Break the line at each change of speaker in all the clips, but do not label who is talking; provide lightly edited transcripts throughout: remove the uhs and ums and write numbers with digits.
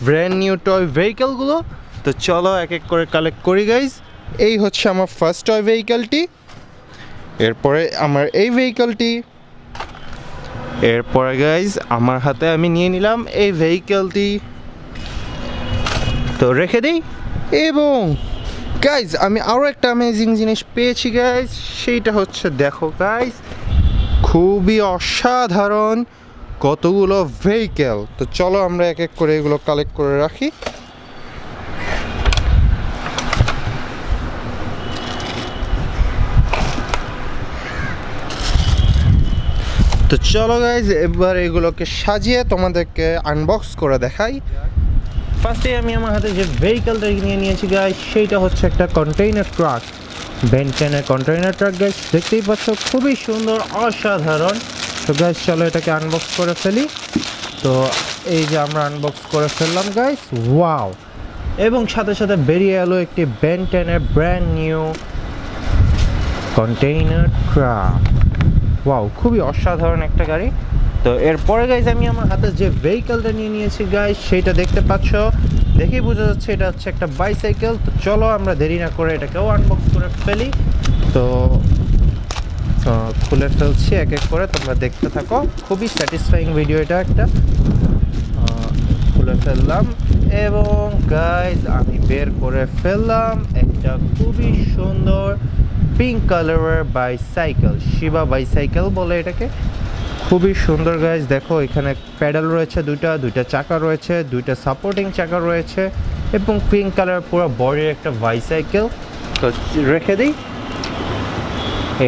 Brand new toy ভেহিকেলগুলো। তো চলো এক এক করে কালেক্ট করি গাইজ। এই হচ্ছে আমার ফার্স্ট টয় ভেহিকেলটি, এরপরে আমার এই ভেহিকেলটি, এরপরে গাইজ আমার হাতে আমি নিয়ে নিলাম এই ভেহিকেলটি, তো রেখে দিই। এবং গাইজ আমি আরও একটা অ্যামেজিং জিনিস পেয়েছি গাইজ, সেইটা হচ্ছে দেখো গাইজ, খুবই অসাধারণ কতগুলো ভেহিকেল। তো চলো আমরা এক এক করে এগুলো কালেক্ট করে রাখি। তো চলো গাইজ এবার এগুলোকে সাজিয়ে তোমাদেরকে আনবক্স করে দেখাই। ফার্স্টে আমি আমার হাতে যে ভেহিকেলটা নিয়ে নিয়েছি গাইজ, সেইটা হচ্ছে একটা কন্টেইনার ট্রাক, বেন্টেনের কন্টেইনার ট্রাক গাইজ, দেখতেই পাচ্ছ খুবই সুন্দর অসাধারণ। তো গাইজ চলো এটাকে আনবক্স করে ফেলি। তো এই যে আমরা আনবক্স করে ফেললাম গাইজ, ওয়াও। এবং সাথে সাথে বেরিয়ে এলো একটি বেন্টেনের brand new container truck, wow, খুবই অসাধারণ একটা গাড়ি। তো এরপরে গাইজ আমি আমার হাতে যে ভেহিকেলটা নিয়ে নিয়েছি গাইজ, সেইটা দেখতে পাচ্ছ, দেখেই বোঝা যাচ্ছে এটা হচ্ছে একটা বাইসাইকেল। তো চলো আমরা দেরি না করে এটাকেও আনবক্স করে ফেলি। তো খুলে ফেলছি এক এক করে, তোমরা দেখতে থাকো, খুবই স্যাটিসফাইং ভিডিও এটা একটা। খুলে ফেললাম এবং গাইজ আমি বের করে ফেললাম একটা খুবই সুন্দর পিঙ্ক কালারের বাইসাইকেল, শিবা বাইসাইকেল বলে এটাকে, খুবই সুন্দর গাইজ। দেখো এখানে প্যাডেল রয়েছে দুইটা চাকা রয়েছে, দুইটা সাপোর্টিং চাকা রয়েছে এবং পিঙ্ক কালার পুরো বডির একটা বাইসাইকেল। তো রেখে দিই।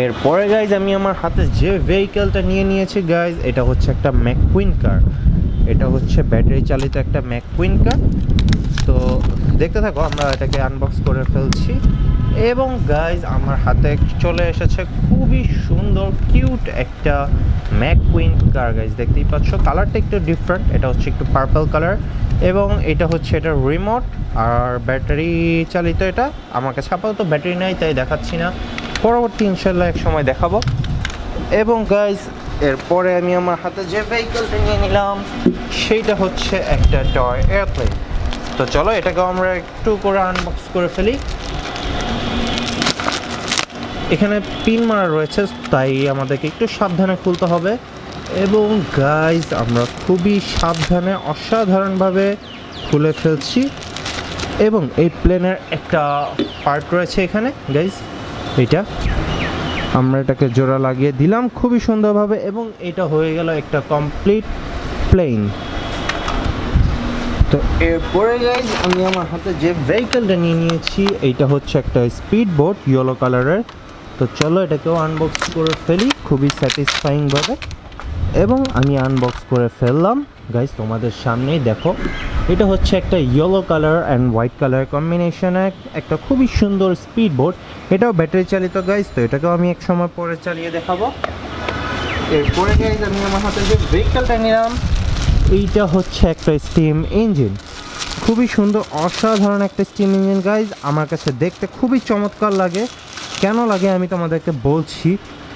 এরপরে গাইজ আমি আমার হাতে যে ভেহিকেলটা নিয়ে নিয়েছি গাইজ, এটা হচ্ছে একটা ম্যাককুইন কার, এটা হচ্ছে ব্যাটারি চালিত একটা ম্যাককুইন কার। তো দেখতে থাকো, আমরা এটাকে আনবক্স করে ফেলছি। এবং গাইজ আমার হাতে চলে এসেছে খুবই সুন্দর কিউট একটা ম্যাককুইন কার গাইজ, দেখতেই পাচ্ছ, কালারটা একটু ডিফারেন্ট, এটা হচ্ছে একটু পার্পল কালার এবং এটা হচ্ছে এটা রিমোট আর ব্যাটারি চালিত। এটা আমার কাছে আপাতত ব্যাটারি নাই তাই দেখাচ্ছি না, পরবর্তী ইনশাল্লাহ এক সময় দেখাবো। এবং গাইজ এরপরে আমি আমার হাতে যে ভেহিকেলটা নিয়ে নিলাম সেইটা হচ্ছে একটা টয় এয়ারপ্লেন। তো চলো এটাকেও আমরা একটু করে আনবক্স করে ফেলি। এখানে পিন মারা রয়েছে তাই আমাদেরকে একটু সাবধানে খুলতে হবে। এবং গাইজ আমরা খুবই সাবধানে অসাধারণভাবে খুলে ফেলছি। এবং এই প্লেনের একটা পার্ট রয়েছে এখানে গাইজ, এটা আমরা এটাকে জোড়া লাগিয়ে দিলাম খুবই সুন্দরভাবে এবং এটা হয়ে গেল একটা কমপ্লিট প্লেন। তো এরপরে গাইজ আমি আমার হাতে যে ভেহিকেলটা নিয়ে নিয়েছি এইটা হচ্ছে একটা স্পিড বোট ইয়েলো কালারের। তো চলো এটাকেও আনবক্স করে ফেলি খুবই স্যাটিসফাইংভাবে। এবং আমি আনবক্স করে ফেললাম গাইজ, তোমাদের সামনেই দেখো, এটা হচ্ছে একটা yellow colour and white colour কম্বিনেশনে একটা খুবই সুন্দর স্পিড বোট, এটাও ব্যাটারি চালিত গাইজ। তো এটাকেও আমি এক সময় পরে চালিয়ে দেখাবো। এরপরে গাইজ আমি আমার হাতে যে ভেহিকেলটা নিলাম এইটা হচ্ছে একটা স্টিম ইঞ্জিন, খুবই সুন্দর অসাধারণ একটা স্টিম ইঞ্জিন গাইজ, আমার কাছে দেখতে খুবই চমৎকার লাগে। কেন লাগে আমি তোমাদেরকে বলছি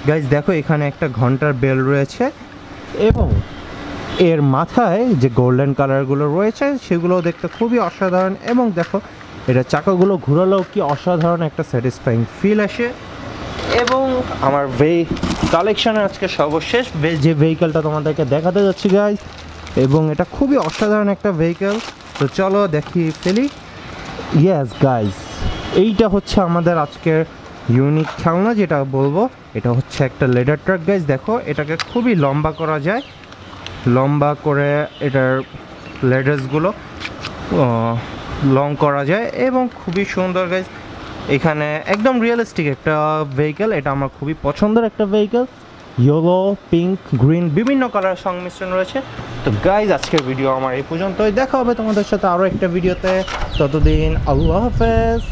গাইজ, দেখো এখানে একটা ঘন্টার বেল রয়েছে এবং এর মাথায় যে গোল্ডেন কালারগুলো রয়েছে সেগুলোও দেখতে খুবই অসাধারণ। এবং দেখো এটা চাকাগুলো ঘোরালেও কি অসাধারণ একটা স্যাটিসফাইং ফিল আসে। এবং আমার কালেকশানের আজকে সর্বশেষ যে ভেহিকেলটা তোমাদেরকে দেখাতে যাচ্ছি গাইজ, এবং এটা খুবই অসাধারণ একটা ভেহিকেল। তো চলো দেখি ফেলি। ইয়েস গাইজ, এইটা হচ্ছে আমাদের আজকের ইউনিক খেলনা যেটা বলবো, এটা হচ্ছে একটা লেডার ট্রাক গাইজ। দেখো এটাকে খুবই লম্বা করা যায়, লম্বা করে এটার লেডার্সগুলো লং করা যায় এবং খুবই সুন্দর গাইজ। এখানে একদম রিয়েলিস্টিক একটা ভেহিকেল, এটা আমার খুবই পছন্দের একটা ভেহিকেল, ইয়েলো, পিঙ্ক, গ্রিন বিভিন্ন কালার সংমিশ্রণ রয়েছে। তো গাইজ আজকের ভিডিও আমার এই পর্যন্তই, দেখা হবে তোমাদের সাথে আরও একটা ভিডিওতে, ততদিন আল্লাহ হাফেজ।